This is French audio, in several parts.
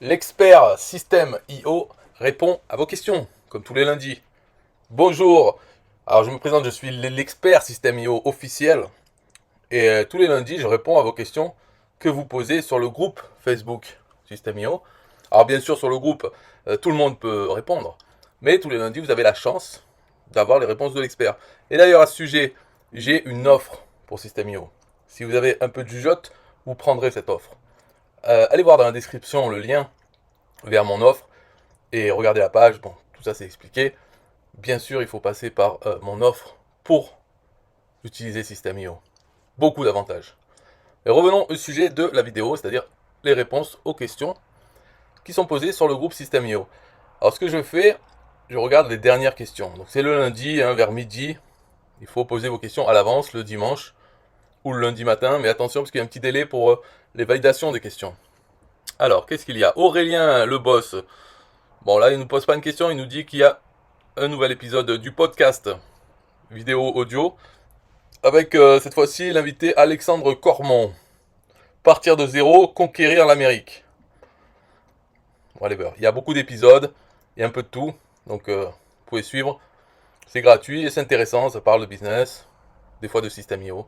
L'expert Système.io répond à vos questions, comme tous les lundis. Bonjour, alors je me présente, je suis l'expert Système.io officiel. Et tous les lundis, je réponds à vos questions que vous posez sur le groupe Facebook Système.io. Alors bien sûr, sur le groupe, tout le monde peut répondre. Mais tous les lundis, vous avez la chance d'avoir les réponses de l'expert. Et d'ailleurs, à ce sujet, j'ai une offre pour Système.io. Si vous avez un peu de jugeote, vous prendrez cette offre. Allez voir dans la description le lien vers mon offre et regardez la page. Bon, tout ça c'est expliqué. Bien sûr, il faut passer par mon offre pour utiliser Système.io. Beaucoup d'avantages. Et revenons au sujet de la vidéo, c'est-à-dire les réponses aux questions qui sont posées sur le groupe Système.io. Alors ce que je fais, je regarde les dernières questions. Donc c'est le lundi, vers midi. Il faut poser vos questions à l'avance, le dimanche ou le lundi matin. Mais attention, parce qu'il y a un petit délai pour les validations des questions. Alors, qu'est-ce qu'il y a? Aurélien, le boss. Bon, là, il ne nous pose pas une question, il nous dit qu'il y a un nouvel épisode du podcast vidéo audio avec cette fois-ci l'invité Alexandre Cormon. Partir de zéro, conquérir l'Amérique. Whatever. Il y a beaucoup d'épisodes, il y a un peu de tout, donc vous pouvez suivre. C'est gratuit et c'est intéressant, ça parle de business, des fois de Système.io.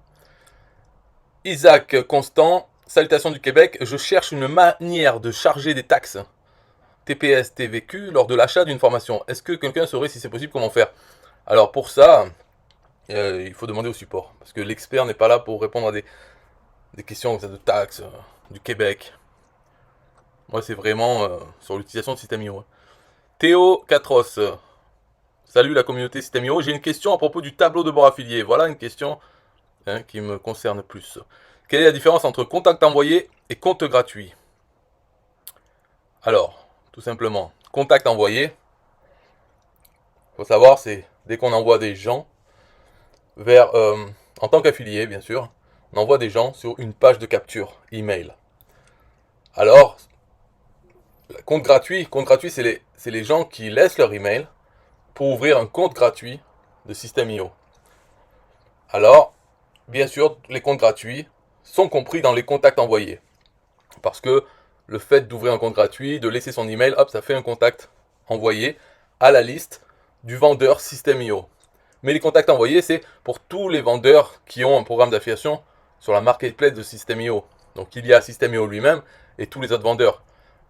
Isaac Constant, salutations du Québec, je cherche une manière de charger des taxes TPS TVQ lors de l'achat d'une formation. Est-ce que quelqu'un saurait si c'est possible, comment faire? Alors pour ça, il faut demander au support, parce que l'expert n'est pas là pour répondre à des questions de taxes du Québec. Moi c'est vraiment sur l'utilisation de Système.io. Théo Catros, salut la communauté Système.io, j'ai une question à propos du tableau de bord affilié. Voilà une question qui me concerne plus. Quelle est la différence entre contact envoyé et compte gratuit? Alors, tout simplement, contact envoyé, il faut savoir, c'est dès qu'on envoie des gens vers, en tant qu'affilié bien sûr, on envoie des gens sur une page de capture email. Alors, compte gratuit c'est les gens qui laissent leur email pour ouvrir un compte gratuit de Système.io. Alors, bien sûr, les comptes gratuits sont compris dans les contacts envoyés. Parce que le fait d'ouvrir un compte gratuit, de laisser son email, hop, ça fait un contact envoyé à la liste du vendeur Système.io. Mais les contacts envoyés, c'est pour tous les vendeurs qui ont un programme d'affiliation sur la marketplace de Système.io. Donc il y a Système.io lui-même et tous les autres vendeurs.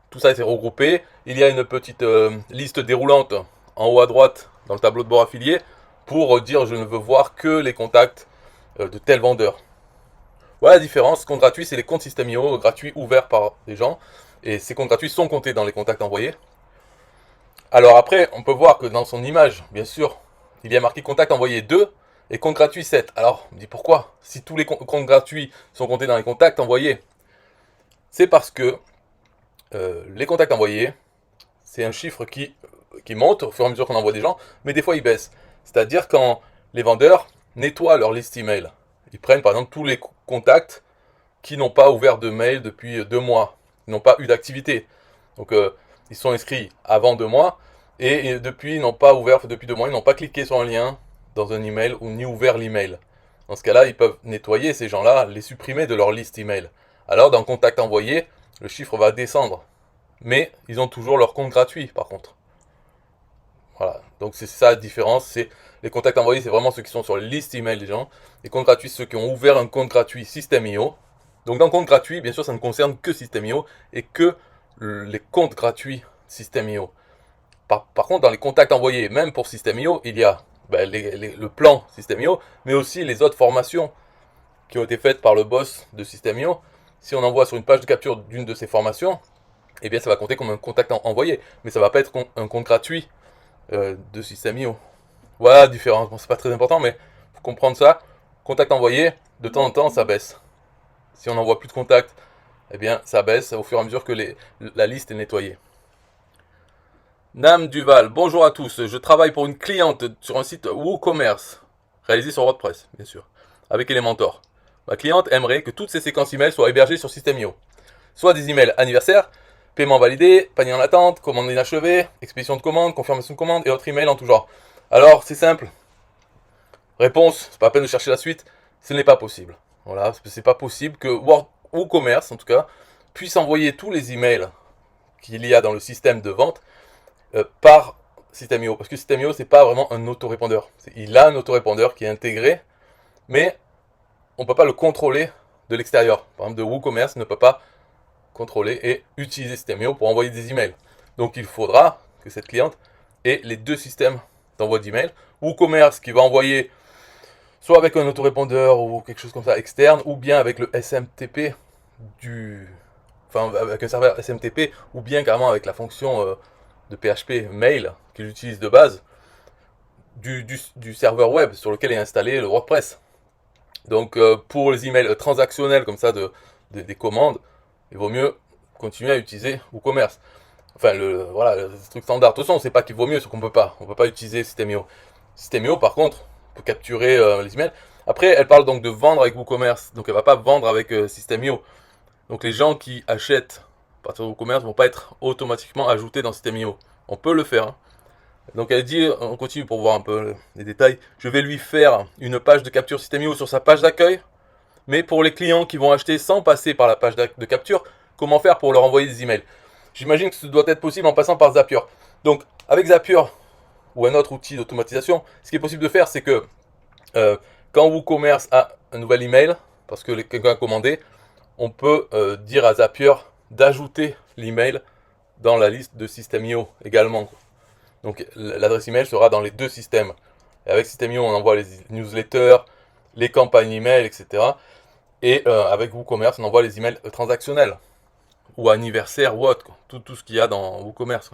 Tout ça a été regroupé. Il y a une petite liste déroulante en haut à droite dans le tableau de bord affilié pour dire je ne veux voir que les contacts de tel vendeur. Voilà la différence. Compte gratuit, c'est les comptes Système.io gratuits ouverts par des gens. Et ces comptes gratuits sont comptés dans les contacts envoyés. Alors après, on peut voir que dans son image, bien sûr, il y a marqué contact envoyé 2 et compte gratuit 7. Alors, on me dit pourquoi? Si tous les comptes gratuits sont comptés dans les contacts envoyés, c'est parce que les contacts envoyés, c'est un chiffre qui monte au fur et à mesure qu'on envoie des gens, mais des fois il baisse. C'est-à-dire quand les vendeurs nettoient leur liste email. Ils prennent par exemple tous les contacts qui n'ont pas ouvert de mail depuis 2 mois, qui n'ont pas eu d'activité. Donc ils sont inscrits avant 2 mois et depuis ils n'ont pas ouvert depuis 2 mois, ils n'ont pas cliqué sur un lien dans un email ou ni ouvert l'email. Dans ce cas-là, ils peuvent nettoyer ces gens-là, les supprimer de leur liste email. Alors dans contact envoyé, le chiffre va descendre. Mais ils ont toujours leur compte gratuit par contre. Voilà, donc c'est ça la différence, c'est les contacts envoyés, c'est vraiment ceux qui sont sur les listes email des gens. Les comptes gratuits, ceux qui ont ouvert un compte gratuit Système.io. Donc dans le compte gratuit, bien sûr, ça ne concerne que Système.io et que les comptes gratuits Système.io. Par contre, dans les contacts envoyés, même pour Système.io, il y a le plan Système.io, mais aussi les autres formations qui ont été faites par le boss de Système.io. Si on envoie sur une page de capture d'une de ces formations, eh bien ça va compter comme un contact envoyé, mais ça va pas être un compte gratuit de Système.io. Voilà la différence. Bon, c'est pas très important, mais faut comprendre ça. Contact envoyé, de temps en temps, ça baisse. Si on n'envoie plus de contacts, eh bien ça baisse au fur et à mesure que la liste est nettoyée. Nam Duval, bonjour à tous. Je travaille pour une cliente sur un site WooCommerce, réalisé sur WordPress, bien sûr, avec Elementor. Ma cliente aimerait que toutes ses séquences email soient hébergées sur Système.io. Soit des emails anniversaires, paiement validé, panier en attente, commande inachevée, expédition de commande, confirmation de commande et autres emails en tout genre. Alors, c'est simple. Réponse, c'est pas la peine de chercher la suite, ce n'est pas possible. Voilà, c'est pas possible que WooCommerce, en tout cas, puisse envoyer tous les emails qu'il y a dans le système de vente par System.io. Parce que System.io, c'est pas vraiment un autorépondeur. Il a un autorépondeur qui est intégré, mais on ne peut pas le contrôler de l'extérieur. Par exemple, de WooCommerce ne peut pas contrôler et utiliser System.io pour envoyer des emails. Donc il faudra que cette cliente ait les deux systèmes d'envoi d'emails. WooCommerce qui va envoyer soit avec un autorépondeur ou quelque chose comme ça externe, ou bien avec le SMTP avec un serveur SMTP, ou bien carrément avec la fonction de PHP mail qu'il utilise de base du serveur web sur lequel est installé le WordPress. Donc pour les emails transactionnels comme ça des commandes, il vaut mieux continuer à utiliser WooCommerce. Enfin le truc standard. De toute façon, on sait pas qu'il vaut mieux, c'est qu'on peut pas. On peut pas utiliser System.io. System.io par contre peut capturer les emails. Après, elle parle donc de vendre avec WooCommerce, donc elle va pas vendre avec System.io. Donc les gens qui achètent à partir de WooCommerce vont pas être automatiquement ajoutés dans System.io. On peut le faire. Hein. Donc elle dit, on continue pour voir un peu les détails. Je vais lui faire une page de capture System.io sur sa page d'accueil. Mais pour les clients qui vont acheter sans passer par la page de capture, comment faire pour leur envoyer des emails? J'imagine que ce doit être possible en passant par Zapier. Donc avec Zapier ou un autre outil d'automatisation, ce qui est possible de faire, c'est que quand WooCommerce a un nouvel email, parce que quelqu'un a commandé, on peut dire à Zapier d'ajouter l'email dans la liste de System.io également. Donc l'adresse email sera dans les deux systèmes. Et avec System.io, on envoie les newsletters, les campagnes email, etc. Et avec WooCommerce, on envoie les emails transactionnels ou anniversaires ou autre, tout ce qu'il y a dans WooCommerce.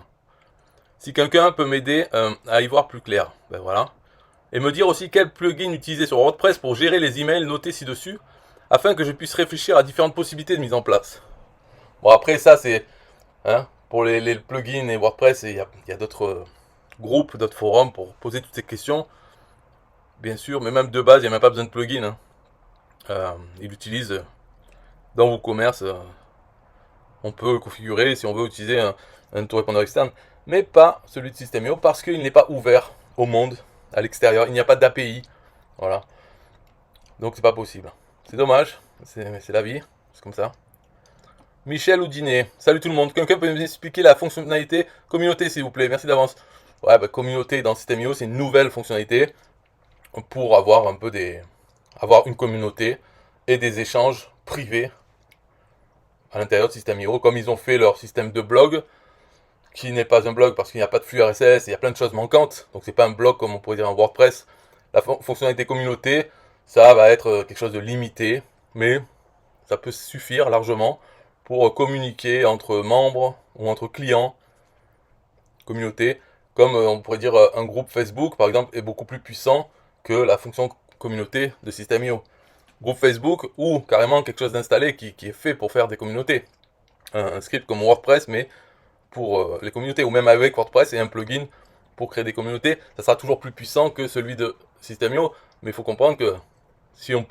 Si quelqu'un peut m'aider à y voir plus clair, ben voilà. Et me dire aussi quel plugin utiliser sur WordPress pour gérer les emails notés ci-dessus, afin que je puisse réfléchir à différentes possibilités de mise en place. Bon après ça c'est pour les plugins et WordPress, il y a d'autres groupes, d'autres forums pour poser toutes ces questions. Bien sûr, mais même de base, il n'y a même pas besoin de plugin. Il utilise dans WooCommerce, on peut le configurer si on veut utiliser un autorépondeur externe, mais pas celui de System.io parce qu'il n'est pas ouvert au monde, à l'extérieur. Il n'y a pas d'API. Voilà. Donc c'est pas possible. C'est dommage, c'est la vie, c'est comme ça. Michel Houdinet, salut tout le monde. Quelqu'un peut m'expliquer la fonctionnalité communauté s'il vous plaît? Merci d'avance. Ouais, communauté dans System.io, c'est une nouvelle fonctionnalité pour avoir avoir une communauté et des échanges privés à l'intérieur de System.io, comme ils ont fait leur système de blog, qui n'est pas un blog parce qu'il n'y a pas de flux RSS, il y a plein de choses manquantes, donc c'est pas un blog comme on pourrait dire en WordPress. La fonctionnalité communauté, ça va être quelque chose de limité, mais ça peut suffire largement pour communiquer entre membres ou entre clients. Communauté, comme on pourrait dire un groupe Facebook par exemple, est beaucoup plus puissant que la fonction communauté de System.io. Groupe Facebook ou carrément quelque chose d'installé qui est fait pour faire des communautés. Un script comme WordPress, mais pour les communautés, ou même avec WordPress et un plugin pour créer des communautés, ça sera toujours plus puissant que celui de System.io. Mais il faut comprendre que si on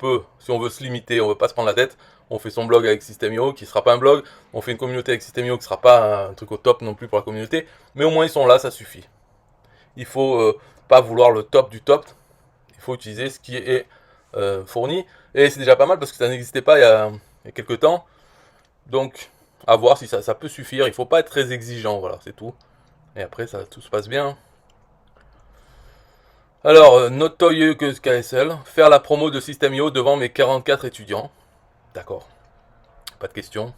veut se limiter, on veut pas se prendre la tête, on fait son blog avec System.io qui sera pas un blog, on fait une communauté avec System.io qui sera pas un truc au top non plus pour la communauté, mais au moins ils sont là, ça suffit. Il faut pas vouloir le top du top, il faut utiliser ce qui est fourni, et c'est déjà pas mal parce que ça n'existait pas il y a quelques temps, donc à voir si ça peut suffire, il faut pas être très exigeant, voilà, c'est tout, et après tout se passe bien. Alors, notorieux que KSL, faire la promo de System.io devant mes 44 étudiants. D'accord, pas de question.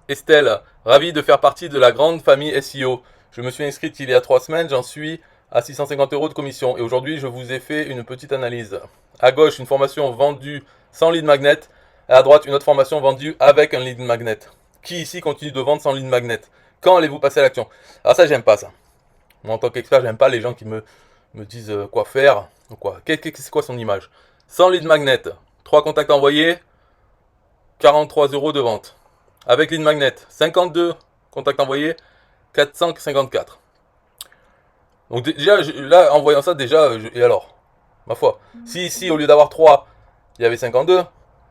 Estelle, ravi de faire partie de la grande famille SEO. Je me suis inscrite il y a 3 semaines, j'en suis à 650 € de commission. Et aujourd'hui, je vous ai fait une petite analyse. À gauche, une formation vendue sans lead magnet. À droite, une autre formation vendue avec un lead magnet. Qui ici continue de vendre sans lead magnet? Quand allez-vous passer à l'action? Alors ça, j'aime pas ça. Moi, en tant qu'expert, j'aime pas les gens qui me disent quoi faire. C'est quoi son image? Sans lead magnet, 3 contacts envoyés, 43 € de vente. Avec lead magnet, 52 contacts envoyés, 454. Donc déjà, là, en voyant ça, et alors? Ma foi. Si ici, au lieu d'avoir 3, il y avait 52,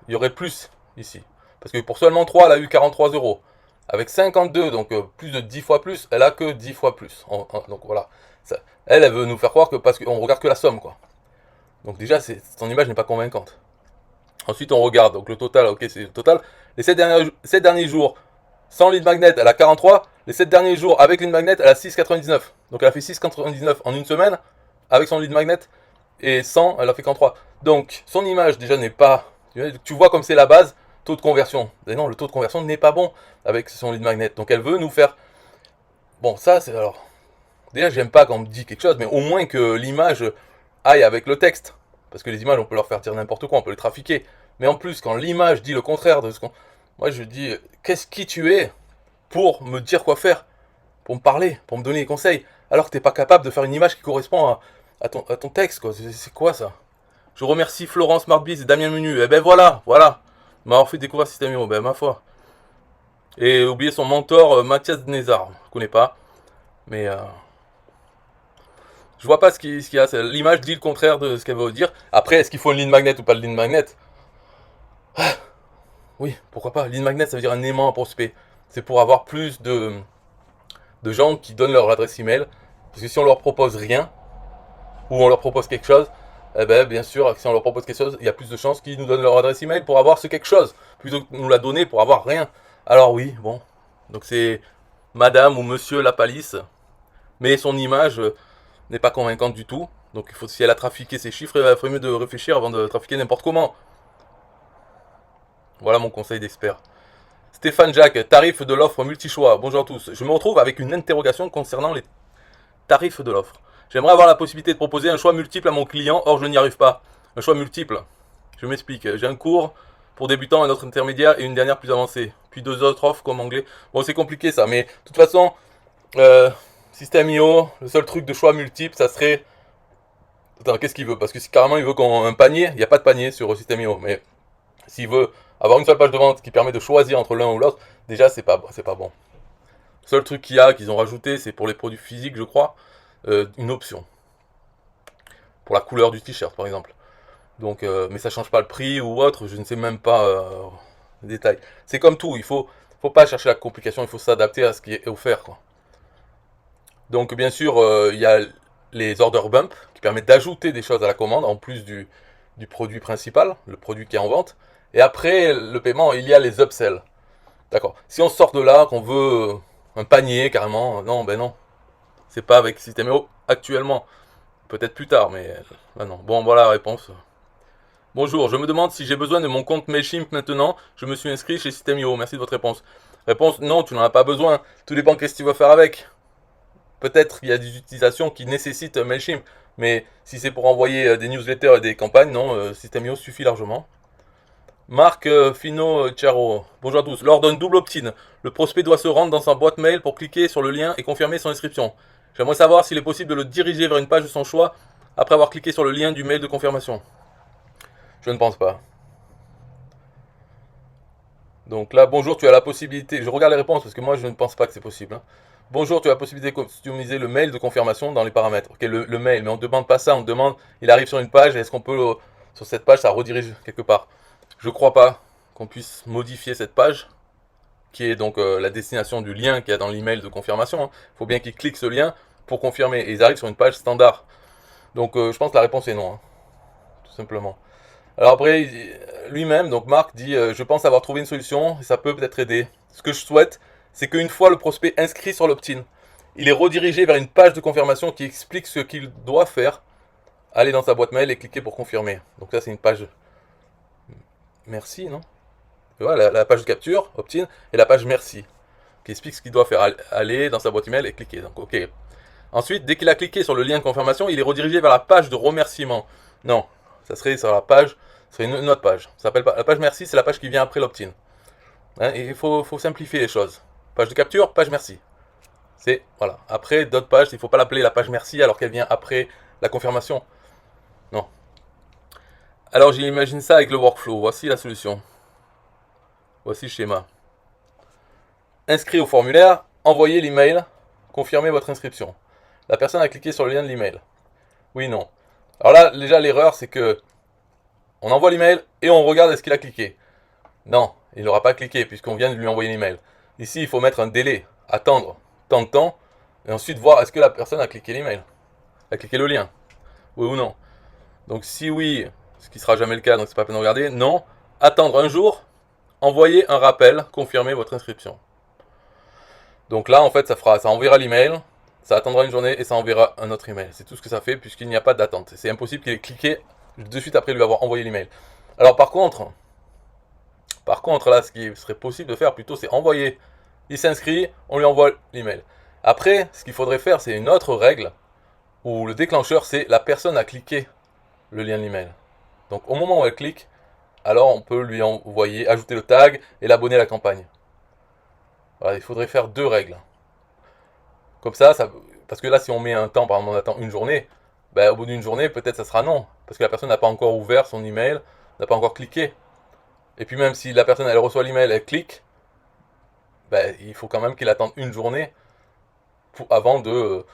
il y aurait plus ici. Parce que pour seulement 3, elle a eu 43 €. Avec 52, donc plus de 10 fois plus, elle a que 10 fois plus. Donc voilà. Elle veut nous faire croire que parce qu'on regarde que la somme, quoi. Donc déjà, son image n'est pas convaincante. Ensuite, on regarde. Donc le total, ok, c'est le total. Les 7 derniers jours, sans lead magnet, elle a 43. Les 7 derniers jours avec lead magnet, elle a 6,99. Donc elle a fait 6,99 en une semaine avec son lead magnet. Et 100, elle a fait qu'en 3. Donc son image déjà n'est pas... Tu vois comme c'est la base, taux de conversion. Et non, le taux de conversion n'est pas bon avec son lead magnet. Donc elle veut nous faire... Bon, ça c'est alors... Déjà, j'aime pas quand on me dit quelque chose, mais au moins que l'image aille avec le texte. Parce que les images, on peut leur faire dire n'importe quoi, on peut les trafiquer. Mais en plus, quand l'image dit le contraire de ce qu'on... Moi, je dis, qui tu es pour me dire quoi faire, pour me parler, pour me donner des conseils, alors que t'es pas capable de faire une image qui correspond à ton texte, quoi. C'est quoi ça? Je remercie Florence Martbiz et Damien Menu. Eh ben voilà, m'avoir fait découvrir System.io, ben ma foi. Et oublier son mentor, Mathias Nézard. Je connais pas, mais... je vois pas ce qu'il y a. L'image dit le contraire de ce qu'elle veut dire. Après, est-ce qu'il faut une ligne magnet ou pas de ligne magnet? Oui, pourquoi pas. Ligne magnet, ça veut dire un aimant à prospect. C'est pour avoir plus de gens qui donnent leur adresse email. Parce que si on leur propose rien, ou on leur propose quelque chose, eh ben, bien sûr, si on leur propose quelque chose, il y a plus de chances qu'ils nous donnent leur adresse email pour avoir ce quelque chose, plutôt que nous la donner pour avoir rien. Alors oui, bon. Donc c'est Madame ou Monsieur la palisse, mais son image n'est pas convaincante du tout. Donc il faut, si elle a trafiqué ses chiffres, il ferait mieux de réfléchir avant de trafiquer n'importe comment. Voilà mon conseil d'expert. Stéphane Jacques, tarif de l'offre multi-choix. Bonjour à tous. Je me retrouve avec une interrogation concernant les tarifs de l'offre. J'aimerais avoir la possibilité de proposer un choix multiple à mon client, or je n'y arrive pas. Un choix multiple. Je m'explique. J'ai un cours pour débutants, un autre intermédiaire et une dernière plus avancée. Puis 2 autres offres comme anglais. Bon, c'est compliqué ça, mais de toute façon, System.io, le seul truc de choix multiple, ça serait... Attends, qu'est-ce qu'il veut? Parce que si carrément il veut qu'on un panier, il n'y a pas de panier sur System.io, mais s'il veut avoir une seule page de vente qui permet de choisir entre l'un ou l'autre, déjà c'est pas bon. Le seul truc qu'il y a, qu'ils ont rajouté, c'est pour les produits physiques, je crois, une option. Pour la couleur du t-shirt, par exemple. Donc, mais ça change pas le prix ou autre, je ne sais même pas les détails. C'est comme tout, il faut pas chercher la complication, il faut s'adapter à ce qui est offert, quoi. Donc, bien sûr, il y a les order bump qui permettent d'ajouter des choses à la commande en plus du produit principal, le produit qui est en vente. Et après le paiement, il y a les upsells. D'accord. Si on sort de là, qu'on veut un panier carrément, non, ben non. C'est pas avec System.io actuellement. Peut-être plus tard, mais là non. Bon, voilà la réponse. Bonjour, je me demande si j'ai besoin de mon compte Mailchimp maintenant. Je me suis inscrit chez System.io. Merci de votre réponse. Réponse, non, tu n'en as pas besoin. Tout dépend qu'est-ce que tu vas faire avec. Peut-être qu'il y a des utilisations qui nécessitent Mailchimp, mais si c'est pour envoyer des newsletters et des campagnes, non, System.io suffit largement. Marc Fino Charo, bonjour à tous. Lors d'un double opt-in, le prospect doit se rendre dans sa boîte mail pour cliquer sur le lien et confirmer son inscription. J'aimerais savoir s'il est possible de le diriger vers une page de son choix après avoir cliqué sur le lien du mail de confirmation. Je ne pense pas. Donc là, bonjour, tu as la possibilité. Je regarde les réponses parce que moi je ne pense pas que c'est possible. Hein. Bonjour, tu as la possibilité de customiser le mail de confirmation dans les paramètres. Ok, le mail, mais on ne demande pas ça, on demande, il arrive sur une page, est-ce qu'on peut, sur cette page, ça redirige quelque part. Je ne crois pas qu'on puisse modifier cette page, qui est donc la destination du lien qu'il y a dans l'email de confirmation. Hein. Il faut bien qu'ils cliquent ce lien pour confirmer. Et ils arrivent sur une page standard. Donc je pense que la réponse est non, hein, tout simplement. Alors après, lui-même, donc Marc dit je pense avoir trouvé une solution et ça peut peut-être aider. Ce que je souhaite, c'est qu'une fois le prospect inscrit sur l'opt-in, il est redirigé vers une page de confirmation qui explique ce qu'il doit faire. Aller dans sa boîte mail et cliquer pour confirmer. Donc ça, c'est une page merci, non? Voilà, la page de capture, opt-in, et la page merci, qui explique ce qu'il doit faire. Aller dans sa boîte email et cliquer. Donc ok. Ensuite, dès qu'il a cliqué sur le lien de confirmation, il est redirigé vers la page de remerciement. Non, ça serait sur la page, ce serait une autre page. Ça s'appelle pas la page merci, c'est la page qui vient après l'opt-in. Hein, et il faut simplifier les choses. Page de capture, page merci. C'est, voilà. Après, d'autres pages, il ne faut pas l'appeler la page merci alors qu'elle vient après la confirmation. Non. Alors j'imagine ça avec le workflow. Voici la solution. Voici le schéma. Inscrit au formulaire, envoyez l'email, confirmez votre inscription. La personne a cliqué sur le lien de l'email. Oui, non. Alors là, déjà l'erreur, c'est que on envoie l'email et on regarde est-ce qu'il a cliqué. Non, il n'aura pas cliqué puisqu'on vient de lui envoyer l'email. Ici, il faut mettre un délai, attendre tant de temps, et ensuite voir est-ce que la personne a cliqué l'email, a cliqué le lien, oui ou non. Donc si oui, ce qui sera jamais le cas, donc c'est pas la peine de regarder. Non, attendre un jour, envoyer un rappel, confirmer votre inscription. Donc là, en fait, ça enverra l'email, ça attendra une journée et ça enverra un autre email. C'est tout ce que ça fait puisqu'il n'y a pas d'attente. C'est impossible qu'il ait cliqué de suite après lui avoir envoyé l'email. Alors par contre, là, ce qui serait possible de faire plutôt, c'est envoyer. Il s'inscrit, on lui envoie l'email. Après, ce qu'il faudrait faire, c'est une autre règle où le déclencheur, c'est la personne a cliqué le lien de l'email. Donc au moment où elle clique, alors on peut lui envoyer, ajouter le tag et l'abonner à la campagne. Voilà, il faudrait faire deux règles. Comme ça, parce que là, si on met un temps, par exemple, on attend une journée, ben, au bout d'une journée, peut-être ça sera non. Parce que la personne n'a pas encore ouvert son email, n'a pas encore cliqué. Et puis même si la personne, elle reçoit l'email, elle clique, ben, il faut quand même qu'il attende une journée avant de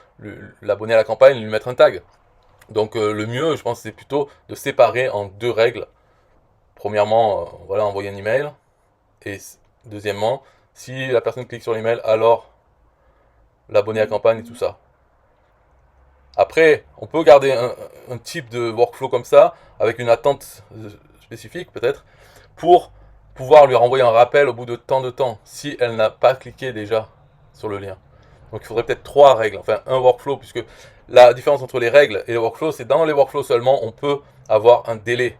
l'abonner à la campagne et lui mettre un tag. Donc le mieux, je pense, c'est plutôt de séparer en deux règles. Premièrement, voilà, envoyer un email. Et deuxièmement, si la personne clique sur l'email, alors l'abonner à la campagne et tout ça. Après, on peut garder un type de workflow comme ça, avec une attente spécifique peut-être, pour pouvoir lui renvoyer un rappel au bout de tant de temps, si elle n'a pas cliqué déjà sur le lien. Donc il faudrait peut-être trois règles, enfin un workflow, puisque la différence entre les règles et les workflows, c'est dans les workflows seulement, on peut avoir un délai,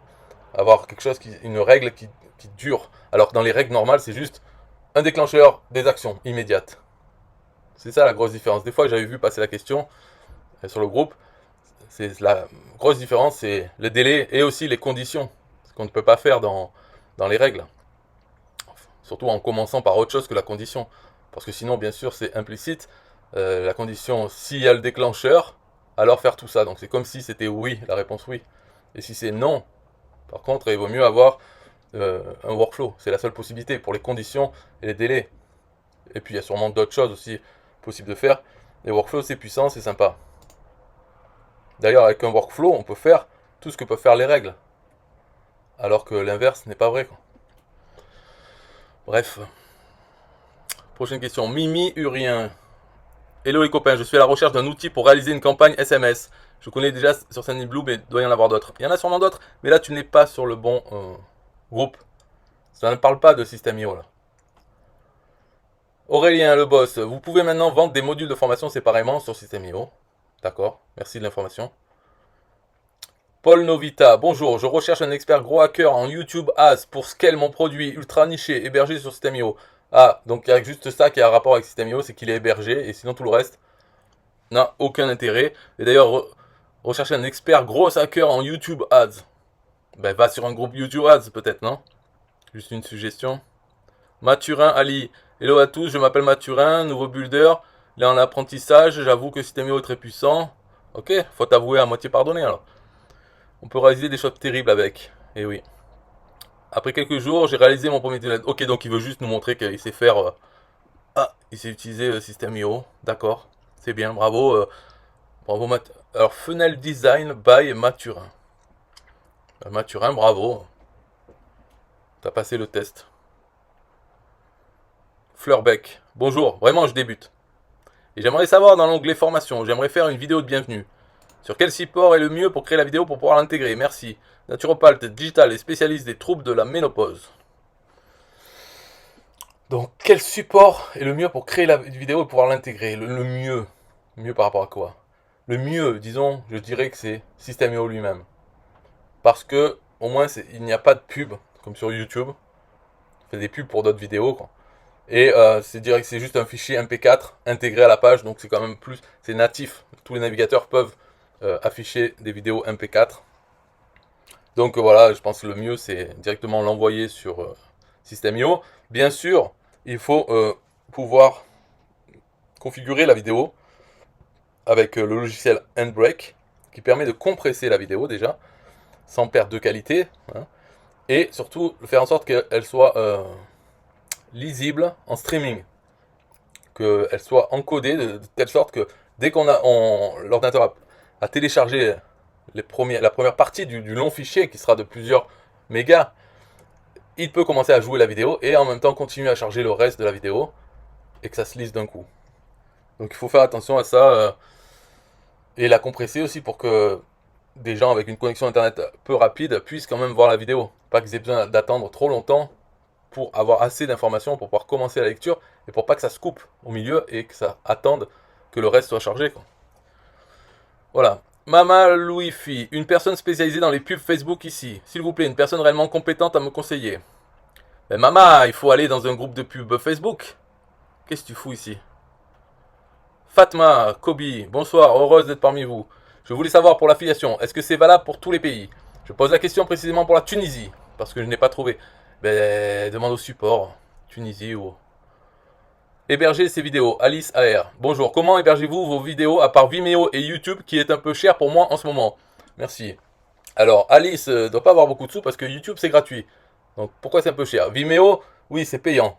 avoir quelque chose, une règle qui dure. Alors que dans les règles normales, c'est juste un déclencheur, des actions immédiates. C'est ça la grosse différence. Des fois, j'avais vu passer la question sur le groupe. C'est la grosse différence, c'est le délai et aussi les conditions. Ce qu'on ne peut pas faire dans les règles. Surtout en commençant par autre chose que la condition. Parce que sinon, bien sûr, c'est implicite. La condition, s'il y a le déclencheur, alors faire tout ça. Donc c'est comme si c'était oui, la réponse oui. Et si c'est non, par contre, il vaut mieux avoir un workflow. C'est la seule possibilité pour les conditions et les délais. Et puis il y a sûrement d'autres choses aussi possibles de faire. Les workflows, c'est puissant, c'est sympa. D'ailleurs, avec un workflow, on peut faire tout ce que peuvent faire les règles. Alors que l'inverse n'est pas vrai, quoi. Bref. Prochaine question. Mimi Urien. Hello les copains, je suis à la recherche d'un outil pour réaliser une campagne SMS. Je connais déjà sur Sendinblue, mais il doit y en avoir d'autres. Il y en a sûrement d'autres, mais là tu n'es pas sur le bon groupe. Ça ne parle pas de System.io là. Aurélien, le boss, vous pouvez maintenant vendre des modules de formation séparément sur System.io. D'accord, merci de l'information. Paul Novita, bonjour, je recherche un expert gros hacker en YouTube Ads pour scale mon produit ultra niché hébergé sur System.io. Ah, donc il y a juste ça qui a un rapport avec System.io, c'est qu'il est hébergé, et sinon tout le reste n'a aucun intérêt. Et d'ailleurs, rechercher un expert gros hacker en YouTube Ads. Ben, va sur un groupe YouTube Ads peut-être, non? Juste une suggestion. Mathurin Ali, hello à tous, je m'appelle Mathurin, nouveau builder, là en apprentissage, j'avoue que System.io est très puissant. Ok, faut t'avouer à moitié pardonné alors. On peut réaliser des choses terribles avec, et oui. Après quelques jours, j'ai réalisé mon premier tunnel. Ok, donc il veut juste nous montrer qu'il sait faire... il sait utiliser System.io, d'accord. C'est bien, bravo. Bravo Alors, Funnel Design by Mathurin. Mathurin, bravo. T'as passé le test. Fleurbeck, bonjour, vraiment je débute. Et j'aimerais savoir dans l'onglet formation, j'aimerais faire une vidéo de bienvenue. Sur quel support est le mieux pour créer la vidéo pour pouvoir l'intégrer? Merci. Naturopathe digital et spécialiste des troubles de la ménopause. Donc, quel support est le mieux pour créer la vidéo et pouvoir l'intégrer? Le mieux. Mieux par rapport à quoi? Le mieux, disons, je dirais que c'est System.io lui-même. Parce que, au moins, il n'y a pas de pub, comme sur YouTube. On fait des pubs pour d'autres vidéos, quoi. Et c'est juste un fichier MP4 intégré à la page, donc c'est quand même plus, c'est natif. Tous les navigateurs peuvent afficher des vidéos MP4. Donc voilà, je pense que le mieux c'est directement l'envoyer sur System.io. Bien sûr, il faut pouvoir configurer la vidéo avec le logiciel Handbrake qui permet de compresser la vidéo déjà sans perte de qualité, hein, et surtout faire en sorte qu'elle soit lisible en streaming, qu'elle soit encodée de telle sorte que dès qu'on a l'ordinateur a téléchargé la première partie du long fichier qui sera de plusieurs mégas, il peut commencer à jouer la vidéo et en même temps continuer à charger le reste de la vidéo et que ça se lise d'un coup. Donc il faut faire attention à ça et la compresser aussi pour que des gens avec une connexion internet peu rapide puissent quand même voir la vidéo, pas qu'ils aient besoin d'attendre trop longtemps pour avoir assez d'informations pour pouvoir commencer la lecture et pour pas que ça se coupe au milieu et que ça attende que le reste soit chargé, quoi. Voilà. Mama Louis-Fi, une personne spécialisée dans les pubs Facebook ici. S'il vous plaît, une personne réellement compétente à me conseiller. Mais Mama, il faut aller dans un groupe de pub Facebook. Qu'est-ce que tu fous ici? Fatma, Kobi, bonsoir, heureuse d'être parmi vous. Je voulais savoir pour l'affiliation, est-ce que c'est valable pour tous les pays? Je pose la question précisément pour la Tunisie, parce que je n'ai pas trouvé. Ben, demande au support, Tunisie ou... Héberger ses vidéos, Alice AR. Bonjour, comment hébergez-vous vos vidéos à part Vimeo et YouTube qui est un peu cher pour moi en ce moment? Merci. Alors, Alice ne doit pas avoir beaucoup de sous parce que YouTube c'est gratuit. Donc pourquoi c'est un peu cher? Vimeo, oui, c'est payant.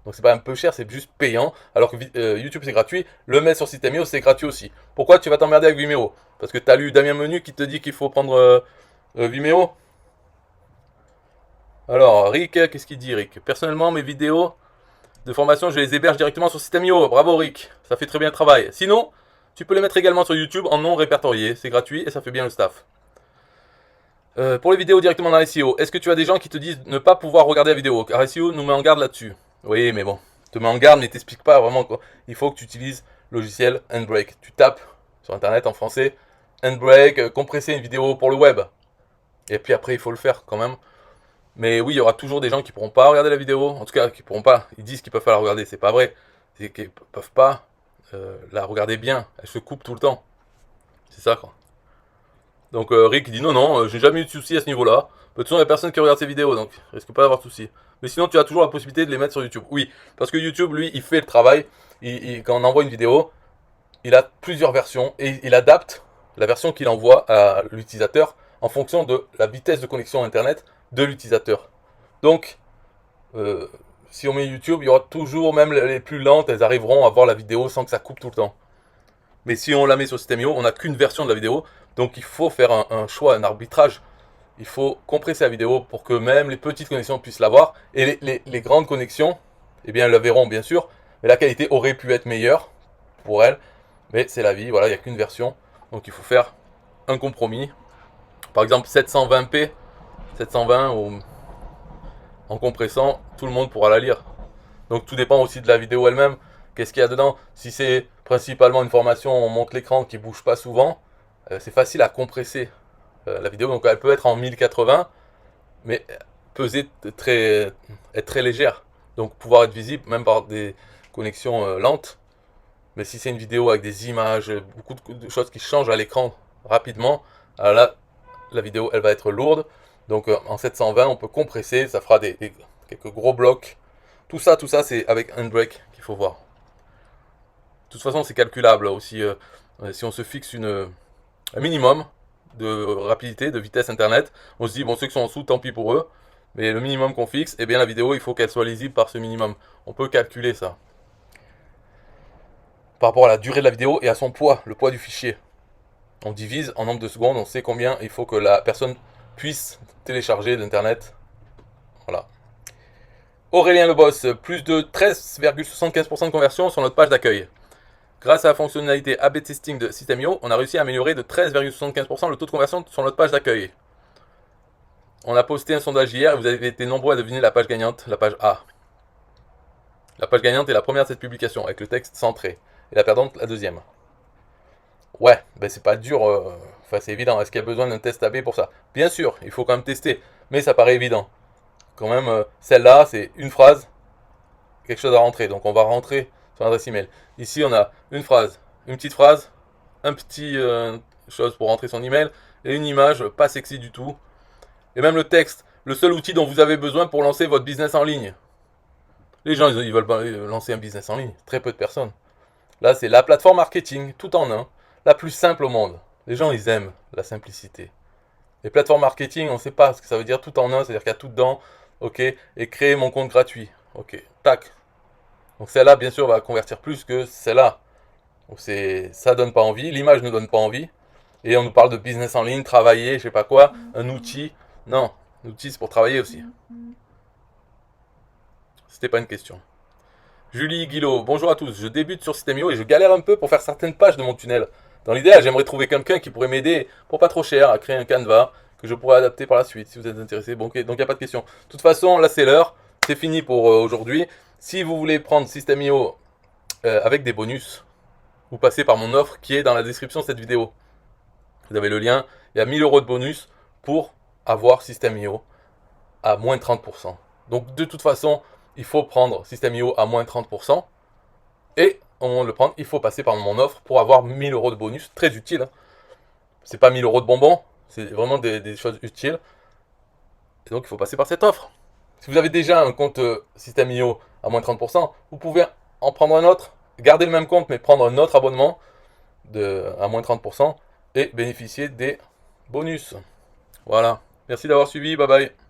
Donc c'est pas un peu cher, c'est juste payant. Alors que YouTube c'est gratuit. Le mettre sur Systemio c'est gratuit aussi. Pourquoi tu vas t'emmerder avec Vimeo? Parce que tu as lu Damien Menu qui te dit qu'il faut prendre Vimeo? Alors, Rick, qu'est-ce qu'il dit, Rick? Personnellement, mes vidéos de formation, je les héberge directement sur Systemio. Bravo, Rick. Ça fait très bien le travail. Sinon, tu peux les mettre également sur YouTube en non répertorié. C'est gratuit et ça fait bien le staff. Pour les vidéos directement dans SEO, est-ce que tu as des gens qui te disent ne pas pouvoir regarder la vidéo? Car SEO nous met en garde là-dessus. Oui, mais bon, te met en garde, mais t'explique pas vraiment quoi. Il faut que tu utilises le logiciel Handbrake. Tu tapes sur internet en français Handbrake, compresser une vidéo pour le web. Et puis après, il faut le faire quand même. Mais oui, il y aura toujours des gens qui pourront pas regarder la vidéo. En tout cas, qui pourront pas. Ils disent qu'ils peuvent pas la regarder. C'est pas vrai. C'est qu'ils peuvent pas la regarder bien. Elle se coupe tout le temps. C'est ça, quoi. Donc Rick dit non, non, j'ai jamais eu de soucis à ce niveau-là. De toute façon, il n'y a personne qui regarde ces vidéos, donc risque pas d'avoir de soucis. Mais sinon, tu as toujours la possibilité de les mettre sur YouTube. Oui, parce que YouTube, lui, il fait le travail. Quand on envoie une vidéo, il a plusieurs versions et il adapte la version qu'il envoie à l'utilisateur en fonction de la vitesse de connexion Internet de l'utilisateur. Donc, si on met YouTube, il y aura toujours, même les plus lentes, elles arriveront à voir la vidéo sans que ça coupe tout le temps. Mais si on la met sur Systemio, on n'a qu'une version de la vidéo, donc il faut faire un choix, un arbitrage. Il faut compresser la vidéo pour que même les petites connexions puissent la voir. Et les grandes connexions, eh bien, elles la verront bien sûr, mais la qualité aurait pu être meilleure pour elles. Mais c'est la vie, voilà, il n'y a qu'une version. Donc il faut faire un compromis. Par exemple 720p, 720 ou en compressant, tout le monde pourra la lire. Donc tout dépend aussi de la vidéo elle-même. Qu'est-ce qu'il y a dedans? Si c'est principalement une formation, on monte l'écran qui bouge pas souvent, c'est facile à compresser la vidéo. Donc elle peut être en 1080, mais peser être très légère. Donc pouvoir être visible même par des connexions lentes. Mais si c'est une vidéo avec des images, beaucoup de choses qui changent à l'écran rapidement, alors là, la vidéo elle va être lourde. Donc en 720, on peut compresser, ça fera quelques gros blocs. Tout ça, c'est avec Handbrake qu'il faut voir. De toute façon, c'est calculable aussi. Si on se fixe un minimum de rapidité, de vitesse internet, on se dit, bon, ceux qui sont en dessous, tant pis pour eux. Mais le minimum qu'on fixe, eh bien la vidéo, il faut qu'elle soit lisible par ce minimum. On peut calculer ça. Par rapport à la durée de la vidéo et à son poids, le poids du fichier. On divise en nombre de secondes, on sait combien il faut que la personne puisse télécharger d'internet. Voilà. Aurélien Le Boss, plus de 13,75% de conversion sur notre page d'accueil. Grâce à la fonctionnalité A/B testing de Systemio, on a réussi à améliorer de 13,75% le taux de conversion sur notre page d'accueil. On a posté un sondage hier et vous avez été nombreux à deviner la page gagnante, la page A. La page gagnante est la première de cette publication, avec le texte centré. Et la perdante, la deuxième. Ouais, ben c'est pas dur, enfin c'est évident. Est-ce qu'il y a besoin d'un test A/B pour ça? Bien sûr, il faut quand même tester, mais ça paraît évident. Quand même, celle-là, c'est une phrase, quelque chose à rentrer. Donc on va rentrer sur l'adresse email. Ici, on a une phrase, une petite phrase, un petit chose pour rentrer son email, et une image pas sexy du tout. Et même le texte, le seul outil dont vous avez besoin pour lancer votre business en ligne. Les gens, ils veulent pas lancer un business en ligne. Très peu de personnes. Là, c'est la plateforme marketing, tout en un. La plus simple au monde. Les gens, ils aiment la simplicité. Les plateformes marketing, on ne sait pas ce que ça veut dire tout en un, c'est-à-dire qu'il y a tout dedans. Ok, et créer mon compte gratuit. Ok, tac. Donc celle-là, bien sûr, va convertir plus que celle-là. Donc ça donne pas envie, l'image ne donne pas envie. Et on nous parle de business en ligne, travailler, je sais pas quoi, un outil. Non, l'outil c'est pour travailler aussi. C'était pas une question. Julie Guillot, bonjour à tous. Je débute sur Systemio et je galère un peu pour faire certaines pages de mon tunnel. Dans l'idéal, j'aimerais trouver quelqu'un qui pourrait m'aider pour pas trop cher à créer un canevas que je pourrais adapter par la suite. Si vous êtes intéressé, bon, ok, donc il n'y a pas de question. De toute façon, là c'est l'heure. c'est fini pour aujourd'hui. Si vous voulez prendre System.io avec des bonus, vous passez par mon offre qui est dans la description de cette vidéo. Vous avez le lien, il y a 1000 € de bonus pour avoir System.io à moins 30%. Donc de toute façon, il faut prendre System.io à moins 30%. Et au moment de le prendre, il faut passer par mon offre pour avoir 1000 € de bonus, très utile. Hein. C'est pas 1000 € de bonbons, c'est vraiment des choses utiles. Et donc il faut passer par cette offre. Si vous avez déjà un compte System.io à moins 30%, vous pouvez en prendre un autre, garder le même compte mais prendre un autre abonnement à moins 30% et bénéficier des bonus. Voilà. Merci d'avoir suivi, bye bye.